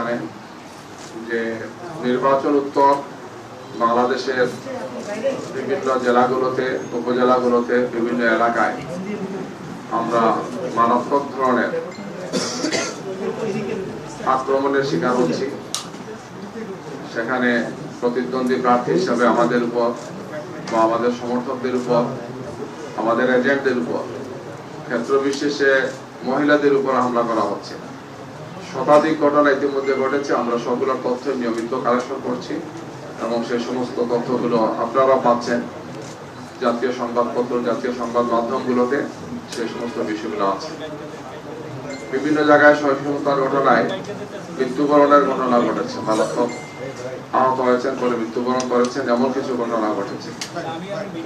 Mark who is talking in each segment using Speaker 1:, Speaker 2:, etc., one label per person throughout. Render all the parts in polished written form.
Speaker 1: জানেন যে নির্বাচন উত্তর বাংলাদেশের বিভিন্ন জেলাগুলোতে, উপজেলাগুলোতে, বিভিন্ন এলাকায় আমরা মারাত্মক ধরনের আক্রমণের শিকার হচ্ছি। সেখানে প্রতিদ্বন্দ্বী প্রার্থী হিসাবে আমাদের উপর বা আমাদের সমর্থকদের উপর, আমাদের এজেন্টদের উপর, ক্ষেত্র বিশেষে মহিলাদের উপর হামলা করা হচ্ছে। শতাধিক ঘটনা ইতিমধ্যে ঘটেছে। আমরা সবগুলো তথ্য নিয়মিত কালেকশন করছি এবং সেই সমস্ত তথ্যগুলো আপনারা পাচ্ছেন জাতীয় সংবাদপত্র, জাতীয় সংবাদ মাধ্যমগুলোতে সেই সমস্ত বিষয়গুলো আছে। বিভিন্ন জায়গায় সহিংসতার ঘটনায় মৃত্যুবরণের ঘটনা ঘটেছে, মারাত্মক আহত হয়েছেন, পরে মৃত্যুবরণ করেছেন, এমন কিছু ঘটনা ঘটেছে।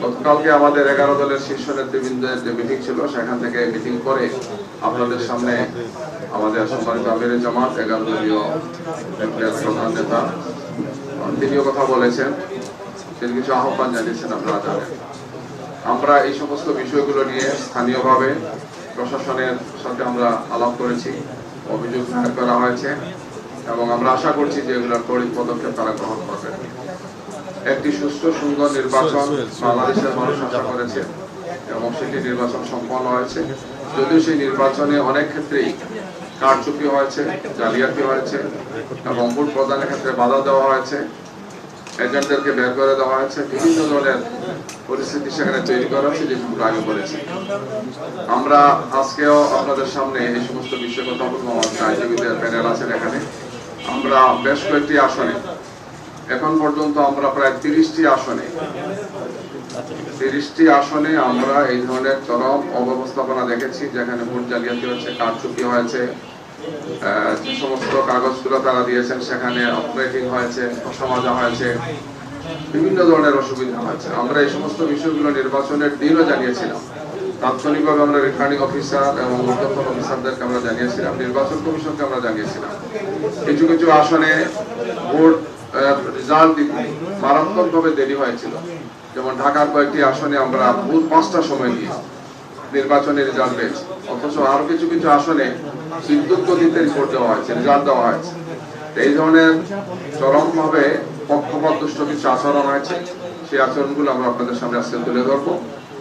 Speaker 1: গতকালকে আমাদের 11 দলের শীর্ষ নেতৃবৃন্দের যে মিটিং ছিল, সেখান থেকে মিটিং করে আপনাদের সামনে আমাদের সম্মানিত আমিরে জামাত 11 দলীয় প্রধান নেতা তিনিও কথা বলেছেন, তিনি কিছু আহ্বান জানিয়েছেন, আপনারা জানেন। আমরা এই সমস্ত বিষয়গুলো নিয়ে স্থানীয়ভাবে প্রশাসনের সাথে আমরা আলাপ করেছি, অভিযোগ দায়ের করা হয়েছে এবং আমরা আশা করছি যে এগুলোর ত্বরিত পদক্ষেপ তারা গ্রহণ করবেন। একটি সুষ্ঠু সুন্দর নির্বাচন বাংলাদেশের মানুষ আশা করেছে এবং সেটি নির্বাচন সম্পন্ন হয়েছে। যদিও সেই নির্বাচনে অনেক ক্ষেত্রেই কারচুপি হয়েছে, জালিয়াতি হয়েছে এবং ভোট প্রদানের ক্ষেত্রে বাধা দেওয়া হয়েছে, এজেন্টদেরকে বের করে দেওয়া হয়েছে, বিভিন্ন ধরনের পরিস্থিতি সেখানে তৈরি করা হচ্ছে, যেগুলো আগে বলেছি। আমরা আজকেও আপনাদের সামনে এই সমস্ত বিষয় কথা বলবো। আমাদের আইনজীবীদের প্যানেল আছেন এখানে। আমরা বেশ কয়েকটি আসনে, এখন পর্যন্ত আমরা প্রায় 30টি আসনে আমরা এই ধরনের চরম অব্যবস্থাপনা দেখেছি, যেখানে ভোট জালিয়াতি হয়েছে, কারচুপি হয়েছে, যে সমস্ত কাগজগুলো তারা দিয়েছেন সেখানে অপারেটিং হয়েছে, অসমাজা হয়েছে, বিভিন্ন ধরনের অসুবিধা হয়েছে। আমরা এই সমস্ত বিষয়গুলো নির্বাচনের দিনও জানিয়েছিলাম। তাৎক্ষণিকভাবে আমরা রিটার্নিং অফিসার এবং ঊর্ধ্বতন অফিসারদেরকে আমরা জানিয়েছিলাম, নির্বাচন কমিশনকে আমরা জানিয়েছিলাম। কিছু কিছু আসনে ভোট রেজাল্ট দিতে মারাত্মকভাবে দেরি হয়েছিল। যেমন ঢাকার কয়েকটি আসনে আমরা ভোর 5টার সময় দিয়ে নির্বাচনের রেজাল্ট পেয়েছি, অথচ আরো কিছু কিছু আসনে বিদ্যুৎ গতিতে রিপোর্ট দেওয়া হয়েছে, রেজাল্ট দেওয়া হয়েছে। এই ধরনের চরমভাবে পক্ষপাতদুষ্ট কিছু আচরণ হয়েছে। সেই আচরণগুলো আমরা আপনাদের সামনে আজকে তুলে ধরবো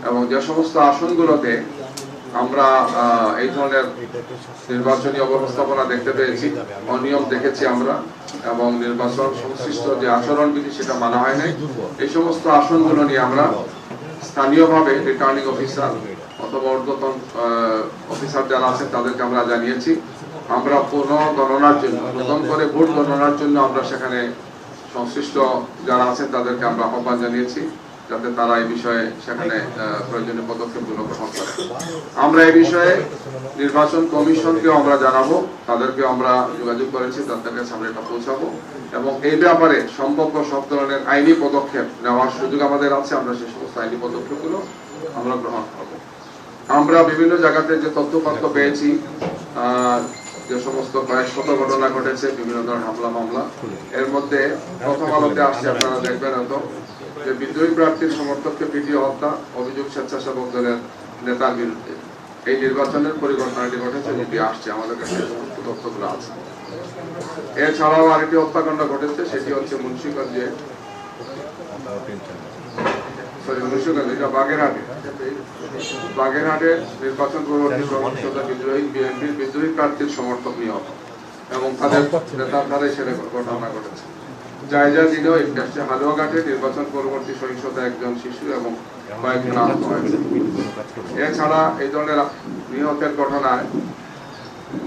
Speaker 1: এবং যে সমস্ত আসনগুলোতে আমরা এই ধরনের নির্বাচনী অব্যবস্থাপনা দেখতে পেয়েছি, অনিয়ম দেখেছি আমরা এবং নির্বাচন সংশ্লিষ্ট যে আচরণবিধি সেটা মানা হয় নাই, এই সমস্ত আসনগুলো নিয়ে আমরা স্থানীয়ভাবে রিটার্নিং অফিসার অথবা ঊর্ধ্বতন অফিসার যারা আছেন তাদেরকে আমরা জানিয়েছি। আমরা পুনঃগণনার জন্য, নতুন করে ভোট গণনার জন্য আমরা সেখানে সংশ্লিষ্ট যারা আছেন তাদেরকে আমরা আহ্বান জানিয়েছি, যাতে তারা এই বিষয়ে সেখানে প্রয়োজনীয় পদক্ষেপগুলো গ্রহণ করে। আমরা এই বিষয়ে নির্বাচন কমিশনকেও আমরা জানাবো, তাদেরকে আমরা যোগাযোগ করেছি, তাদের কাছে আমরা এটা পৌঁছাবো এবং এই ব্যাপারে সম্ভাব্য সব ধরনের আইনি পদক্ষেপ নেওয়ার সুযোগ আমাদের আছে। আমরা সেই সমস্ত আইনি পদক্ষেপগুলো আমরা গ্রহণ করবো। আমরা বিভিন্ন জায়গাতে যে তথ্যপত্র পেয়েছি, যে সমস্ত কয়েক শত ঘটনা ঘটেছে, বিভিন্ন ধরনের হামলা মামলা, এর মধ্যে প্রথম আলোতে আসছে, আপনারা দেখবেন হয়তো, যে বিদ্রোহী প্রার্থীর সমর্থককে পিটিয়ে হত্যা, অভিযোগ স্বেচ্ছাসেবক দলের নেতার বিরুদ্ধে। এই নির্বাচনের পরিঘটনাটি ঘটেছে, যেটি আসছে আমাদের কাছে সমস্ত তথ্যগুলো আছে। এছাড়াও আরেকটি হত্যাকাণ্ড ঘটেছে, সেটি হচ্ছে মুন্সিগঞ্জে, বাগেরহাটে নির্বাচন পরবর্তী সহিংসতা বিএনপির বিদ্রোহী প্রার্থীর সমর্থক নিহত এবং তাদের নেতার দ্বারা সেটা ঘটনা ঘটেছে। জায়জা দিনেও হালুয়াঘাটে নির্বাচন পরবর্তী সহিংসতা একজন শিশু এবং কয়েকজন আহত হয়েছে। এছাড়া এই ধরনের নিহতের ঘটনায়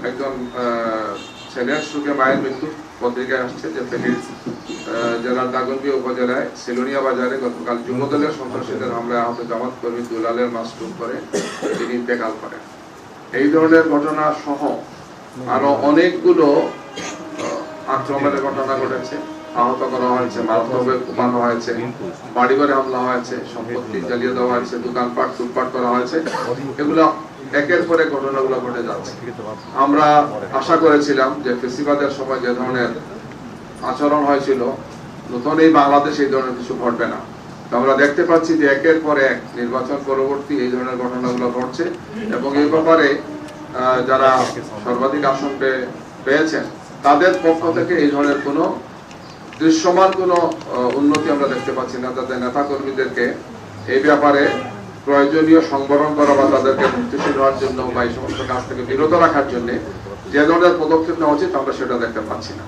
Speaker 1: একজন ছেলের সুখে মায়ের মৃত্যু পত্রিকায় আসছে, যে ফেনীর জেলার দাগনভূঞা উপজেলায় সেলুনিয়া বাজারে গতকাল যুবদলের সন্ত্রাসীদের হামলায় আহত জামাত কর্মী দুলালের মাসটুক করে তিনি ইন্তেকাল করেন। এই ধরনের ঘটনা সহ আরো অনেকগুলো আক্রমণের ঘটনা ঘটেছে, আহত করা হয়েছে, মারাত্মকভাবে কোপানো হয়েছে, বাড়ি ঘরে হামলা হয়েছে, সম্পত্তি জ্বালিয়ে দেওয়া হয়েছে, দোকানপাট লুটপাট করা হয়েছে। এগুলো একের পর এক ঘটনাগুলো ঘটে যাচ্ছে। আমরা আশা করেছিলাম যে ফেসিবাদের সময় যে ধরনের আচরণ হয়েছিল, নতুন এই বাংলাদেশে এই ধরনের কিছু ঘটবে না। আমরা দেখতে পাচ্ছি যে একের পর এক নির্বাচন পরবর্তী এই ধরনের ঘটনাগুলো ঘটছে এবং এই ব্যাপারে যারা সর্বাধিক আসন পেয়েছেন তাদের পক্ষ থেকে এই ধরনের কোনো দৃশ্যমান কোনো উন্নতি আমরা দেখতে পাচ্ছি না। তাদের নেতা কর্মীদেরকে এই ব্যাপারে প্রয়োজনীয় সংবরণ করা বা তাদেরকে মুক্তিশীল হওয়ার জন্য বা এই সমস্ত কাজ থেকে বিরত রাখার জন্য যে ধরনের পদক্ষেপ নেওয়া উচিত আমরা সেটা দেখতে পাচ্ছি না।